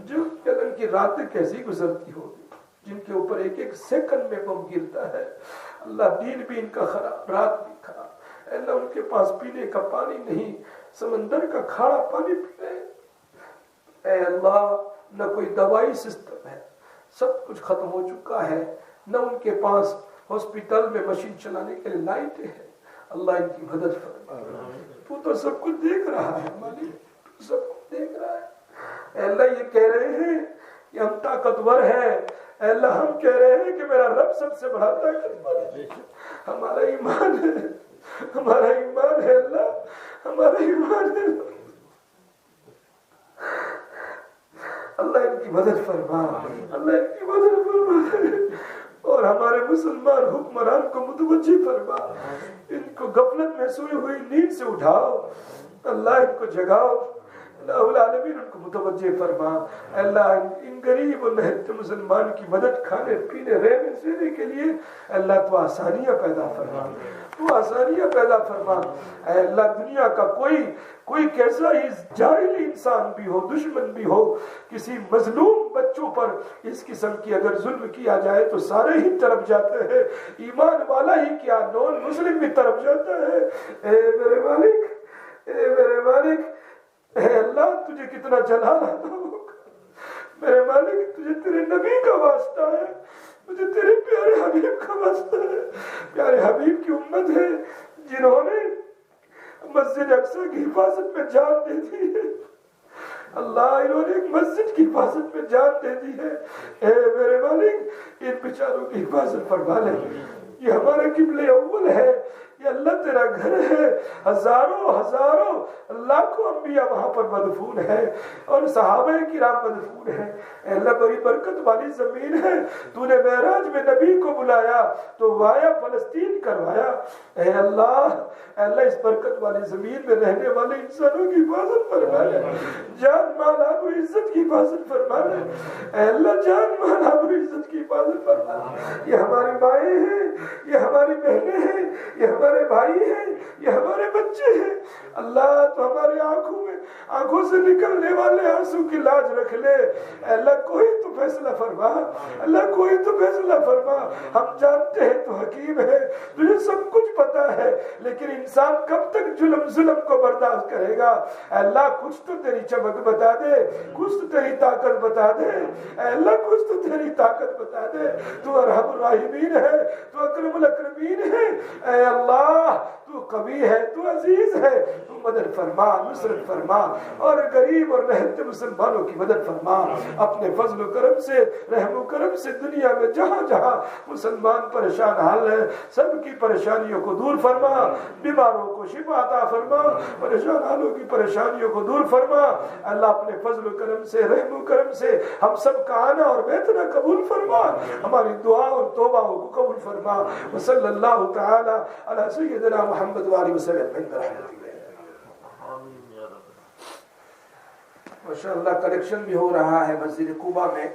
Speaker 1: جو ان کی راتیں کیسی گزرتی ہوگی، جن کے اوپر ایک ایک سیکنڈ میں بم گرتا ہے۔ اللہ دین بھی ان کا خراب، رات بھی خراب، اللہ ان کے پاس پینے کا پانی نہیں، سمندر کا کھارا پانی پی رہے ہیں۔ اے اللہ، نہ کوئی دوائی سسٹم ہے، سب کچھ ختم ہو چکا ہے، نہ ان کے پاس ہاسپٹل میں مشین چلانے کے لیے لائٹیں ہیں۔ اللہ ان کی مدد فرما، تو تو سب کچھ دیکھ رہا ہے مالک، تو سب کچھ دیکھ رہا ہے۔ اے اللہ یہ کہہ رہے ہیں کہ ہم طاقتور ہیں، اے اللہ ہم کہہ رہے ہیں کہ میرا رب سب سے بڑا طاقتور ہے۔ ہمارا ایمان ہے، ہمارا ایمان ہے اللہ، ہمارا ایمان ہے اللہ، ان کی مدد فرما، اللہ ان کی مدد فرما، اور ہمارے مسلمان حکمران کو متوجہ فرما، ان کو غفلت میں سوئی ہوئی نیند سے اٹھاؤ، اللہ ان کو جگاؤ، اللہ العالمین ان کو متوجہ فرما۔ اللہ ان غریب اور محنت مسلمان کی مدد، کھانے پینے رہنے سینے کے لیے اللہ تو آسانیاں پیدا فرما، تو آسانیاں پیدا فرما۔ اے اللہ دنیا کا کوئی کیسا ہی جاہل انسان بھی ہو، دشمن بھی ہو، کسی مظلوم بچوں پر اس قسم کی اگر ظلم کیا جائے تو سارے ہی طرف جاتے ہیں، ایمان والا ہی کیا نون مسلم بھی طرف جاتا ہے۔ اے میرے مالک، اے میرے مالک، اے اللہ تجھے کتنا جلال آتا ہوگا، میرے مالک تجھے تیرے نبی کا واسطہ ہے، مجھے تیرے پیارے حبیب کا واسطہ ہے۔ پیارے حبیب کی امت ہے جنہوں نے مسجد اقصی کی حفاظت میں جان دے دی ہے، اللہ انہوں نے ایک مسجد کی حفاظت میں جان دے دی ہے۔ اے میرے مالک ان بیچاروں کی حفاظت فرما لے، یہ ہمارا قبلہ اول ہے، یہ اللہ تیرا گھر ہے، ہزاروں لاکھوں انبیاء وہاں پر مدفون ہے، اور صحابہ کرام مدفون ہیں۔ اے اللہ بڑی برکت والی زمین ہے، تو نے معراج میں نبی کو بلایا تو وایا فلسطین کروایا۔ اے اللہ اس برکت والی زمین میں رہنے والے انسانوں کی حفاظت فرما لے، جان مال آب و عزت کی حفاظت فرما لے، اے اللہ جان مال آب و عزت کی حفاظت فرما. یہ ہماری مائیں ہیں، یہ ہماری بہنیں ہیں، یہ ہمارے بھائی ہیں، یہ ہمارے بچے ہیں. اللہ تو ہماری آنکھوں سے نکلنے والے آنسو کی لاج رکھ لے. اللہ کوئی تو فیصلہ فرما، اللہ کوئی تو فیصلہ فرما. ہم جانتے ہیں تو حکیم ہے، تجھے سب کچھ پتا ہے، لیکن انسان کب تک ظلم کو برداشت کرے گا. اللہ کچھ تو تیری چمک بتا دے، کچھ تو تیری طاقت بتا دے. اللہ کچھ تو تیری طاقت بتا دے. تو ارحم الراحمین ہے، تو اکرم الاکرمین ہے. اے اللہ تو قوی ہے، تو عزیز ہے. تو مدد فرما، نصرت فرما، اور غریب اور رحمت مسلمانوں کی مدد فرما. اپنے فضل و کرم سے، رحم و کرم سے دنیا میں جہاں جہاں مسلمان پریشان حال ہے سب کی پریشانیوں کو دور فرما. بیماروں کو شفا عطا فرما، پریشان حالوں کی پریشانیوں کو دور فرما. اللہ اپنے فضل و کرم سے، رحم و کرم سے ہم سب کا آنا اور بیٹھنا قبول فرما. ہماری دعا اور توبہ کو قبول فرما. وصلی اللہ تعالی علی سیدنا محمد وآلہ وسلم. ماشاءاللہ کلیکشن بھی ہو رہا ہے مسجد قباء میں.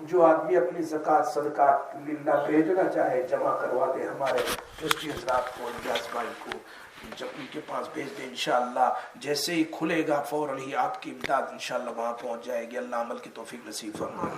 Speaker 1: جو آدمی اپنی زکوٰۃ صدقات للہ بھیجنا چاہے جمع کروا دے ہمارے ٹرسٹی حضرات کو، الیاس بھائی کو، جب ان کے پاس بھیج دیں انشاءاللہ جیسے ہی کھلے گا فوراً ہی آپ کی امداد انشاءاللہ وہاں پہنچ جائے گی. اللہ عمل کی توفیق نصیب فرمائے.